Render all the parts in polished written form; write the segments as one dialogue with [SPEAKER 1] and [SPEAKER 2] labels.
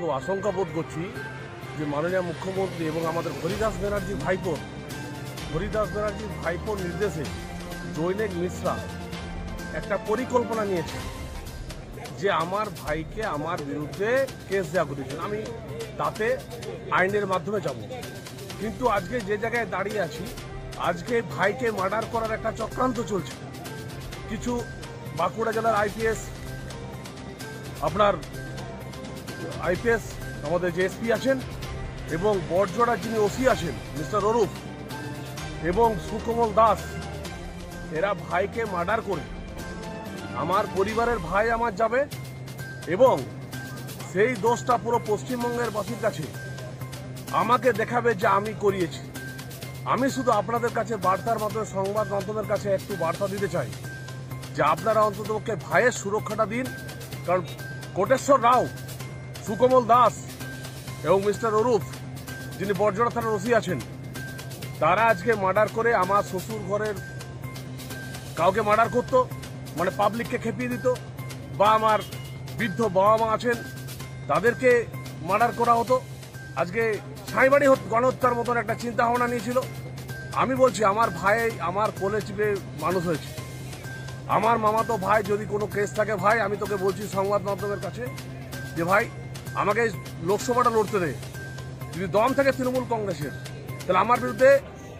[SPEAKER 1] খুব আশঙ্কা বোধ করছি যে মাননীয় মুখ্যমন্ত্রী এবং আমাদের হরিদাস ব্যানার্জির ভাইপোর নির্দেশে দৈনিক মিশ্রা একটা পরিকল্পনা নিয়েছে যে আমার ভাইকে আমার বিরুদ্ধে কেস দেওয়া করেছেন। আমি তাতে আইনের মাধ্যমে যাব, কিন্তু আজকে যে জায়গায় দাঁড়িয়ে আছি, আজকে ভাইকে মার্ডার করার একটা চক্রান্ত চলছে। কিছু বাঁকুড়া জেলার আইপিএস আমাদের যে এসপি আছেন এবং বড়জোড়ার যিনি ওসি আছেন মিস্টার অরূপ এবং সুকমল দাস, এরা ভাইকে মার্ডার করে আমার পরিবারের ভাই আমার যাবে এবং সেই দোষটা পুরো পশ্চিমবঙ্গের বাসীর কাছে আমাকে দেখাবে যে আমি করিয়েছি। আমি শুধু আপনাদের কাছে বার্তার মাধ্যমে, সংবাদ মাধ্যমের কাছে একটু বার্তা দিতে চাই যে আপনারা অন্ততপক্ষে ভাইয়ের সুরক্ষাটা দিন। কারণ কোটেশ্বর রাও, সুকমল দাস এবং মিস্টার অরূপ যিনি বড়জোড়া থানার ওসি আছেন, তারা আজকে মার্ডার করে আমার শ্বশুর ঘরের কাউকে মার্ডার করতো, মানে পাবলিককে খেপিয়ে দিত, বা আমার বৃদ্ধ বাবা মা আছেন তাদেরকে মার্ডার করা হতো। আজকে সাঁইবাড়ি গণহত্যার মতন একটা চিন্তা ভাবনা নিয়েছিল। আমি বলছি আমার ভাই আমার কোলে চিপে মানুষ হয়েছে, আমার মামাতো ভাই যদি কোনো কেস থাকে, ভাই আমি তোকে বলছি সংবাদ মাধ্যমের কাছে যে ভাই আমাকে লোকসভাটা লড়তে দে, যদি দম থাকে তৃণমূল কংগ্রেসের, তাহলে আমার বিরুদ্ধে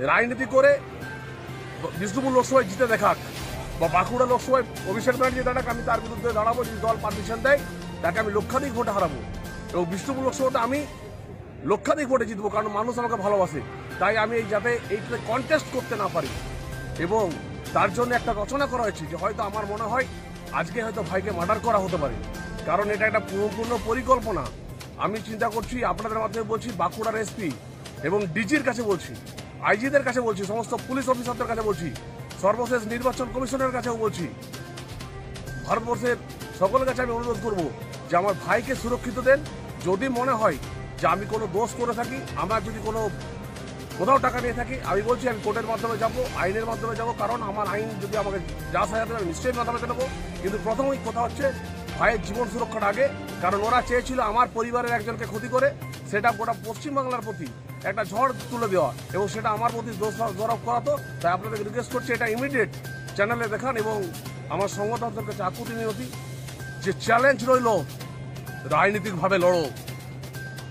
[SPEAKER 1] রাজনীতি করে বিষ্ণুপুর লোকসভায় জিতে দেখাক, বা বাঁকুড়া লোকসভায় অভিষেক ব্যানার্জি দাঁড়াক, আমি তার বিরুদ্ধে দাঁড়াবো। যদি দল পারমিশন দেয় তাকে আমি লক্ষাধিক ভোটে হারাবো এবং বিষ্ণুপুর লোকসভাটা আমি লক্ষাধিক ভোটে জিতবো, কারণ মানুষ আমাকে ভালোবাসে। তাই আমি যাতে এইটাতে কন্টেস্ট করতে না পারি, এবং তার জন্য একটা রচনা করা হয়েছে যে হয়তো আমার মনে হয় আজকে হয়তো ভাইকে মার্ডার করা হতে পারে, কারণ এটা একটা পূর্ণ পরিকল্পনা। আমি চিন্তা করছি, আপনাদের মাধ্যমে বলছি, বাঁকুড়ার এসপি এবং ডিজির কাছে বলছি, আইজিদের কাছে বলছি, সমস্ত পুলিশ অফিসারদের কাছে বলছি, সর্বশেষ নির্বাচন কমিশনের কাছেও বলছি, ভারতবর্ষের সকলের কাছে আমি অনুরোধ করব যে আমার ভাইকে সুরক্ষিত দেন। যদি মনে হয় যে আমি কোনো দোষ করে থাকি, আমার যদি কোথাও টাকা নিয়ে থাকি, আমি বলছি আমি কোর্টের মাধ্যমে যাব, আইনের মাধ্যমে যাব, কারণ আমার আইন যদি আমাকে যা সাজাতে হবে নিশ্চয়ই মাধ্যমে দেবো। কিন্তু প্রথমেই কথা হচ্ছে ভাইয়ের জীবন সুরক্ষার আগে, কারণ ওরা চেয়েছিল আমার পরিবারের একজনকে ক্ষতি করে সেটা গোটা পশ্চিমবাংলার প্রতি একটা ঝড় তুলে দেওয়া, এবং সেটা আমার প্রতি দোষারোপ করাতো। তাই আপনাদের রিকোয়েস্ট করছি এটা ইমিডিয়েট চ্যানেলে দেখান, এবং আমার সংবাদদাতার কাছে আকুতি মিনতি যে চ্যালেঞ্জ রইল, রাজনীতিকভাবে লড়ো।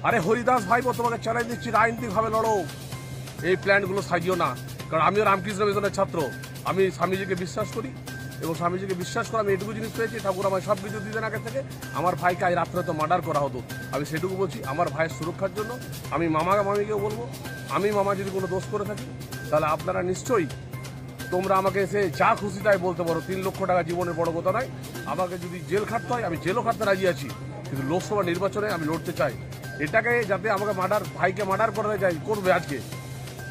[SPEAKER 1] আরে হরিদাস ভাইপো, তোমাকে চ্যালেঞ্জ দিচ্ছি, রাজনীতিকভাবে লড়ো, এই প্ল্যানগুলো সাজিও না। কারণ আমিও রামকৃষ্ণ মিশনের ছাত্র, আমি স্বামীজিকে বিশ্বাস করি, এবং স্বামীজিকে বিশ্বাস করে আমি এটুকু জিনিস পেয়েছি, ঠাকুর আমায় সব কিছু দিতেন আগে থেকে। আমার ভাইকে আজ রাত্রে তো মার্ডার করা হতো, আমি সেটুকু বলছি। আমার ভাইয়ের সুরক্ষার জন্য আমি মামিকেও বলবো, আমি মামা যদি কোনো দোষ করে থাকি, তাহলে আপনারা নিশ্চয়ই তোমরা আমাকে এসে যা খুশি তাই বলতে পারো। 3 লক্ষ টাকা জীবনের বড় কথা নয়। আমাকে যদি জেল খাটতে হয় আমি জেলও খাটতে রাজি আছি, কিন্তু লোকসভা নির্বাচনে আমি লড়তে চাই। এটাকে যাতে আমাকে ভাইকে মার্ডার করা যায় করবে আজকে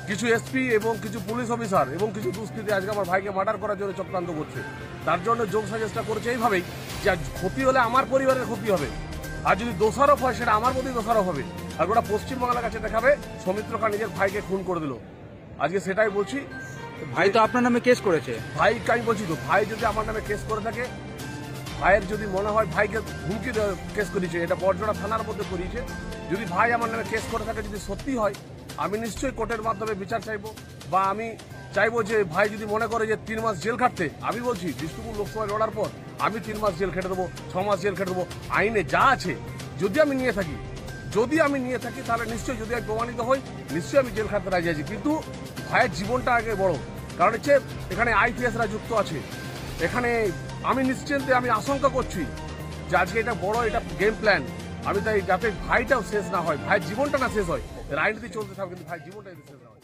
[SPEAKER 1] কিছু এসপি এবং কিছু পুলিশ অফিসার এবং কিছু দুষ্কৃতী আজকে আমার ভাইকে মার্ডার করার জন্য চক্রান্ত করছে। তার জন্য যোগ সাজেস্টটা করেছে এইভাবেই যে ক্ষতি হলে আমার পরিবারের ক্ষতি হবে, আর যদি দোষারোপ হয় সেটা আমার প্রতি দোষারোপ হবে, আর গোটা পশ্চিমবাংলার কাছে দেখাবে সৌমিত্র খান নিজের ভাইকে খুন করে দিল। আজকে সেটাই বলছি।
[SPEAKER 2] ভাই তো আপনার নামে কেস করেছে।
[SPEAKER 1] ভাইকে আমি বলছি তো, ভাই যদি আমার নামে কেস করে থাকে, ভাইয়ের যদি মনে হয় ভাইকে হুমকি কেস করিয়েছে, এটা বড়জোড়া থানার মধ্যে করিয়েছে, যদি ভাই আমার নামে কেস করে থাকে, যদি সত্যি হয়, আমি নিশ্চয়ই কোর্টের মাধ্যমে বিচার চাইবো, বা আমি চাইবো যে ভাই যদি মনে করে যে 3 মাস জেল খাটতে, আমি বলছি বিষ্ণুপুর লোকসভায় লড়ার পর আমি 3 মাস জেল খেটে দেবো, 6 মাস জেল খেটে দেবো, আইনে যা আছে যদি আমি নিয়ে থাকি তাহলে নিশ্চয়ই, যদি আমি প্রমাণিত হই, নিশ্চয়ই আমি জেল খাটতে রাজি আছি। কিন্তু ভাইয়ের জীবনটা আগে বড়, কারণ হচ্ছে এখানে আইপিএসরা যুক্ত আছে। এখানে আমি নিশ্চিন্তে আমি আশঙ্কা করছি যে আজকে এটা বড়, এটা গেম প্ল্যান। আমি তাই যাতে ভাইটাও শেষ না হয়, ভাইয়ের জীবনটা না শেষ হয়, রাজনীতি চলতে থাকবে, কিন্তু ভাইয়ের জীবনটা শেষ না হয়।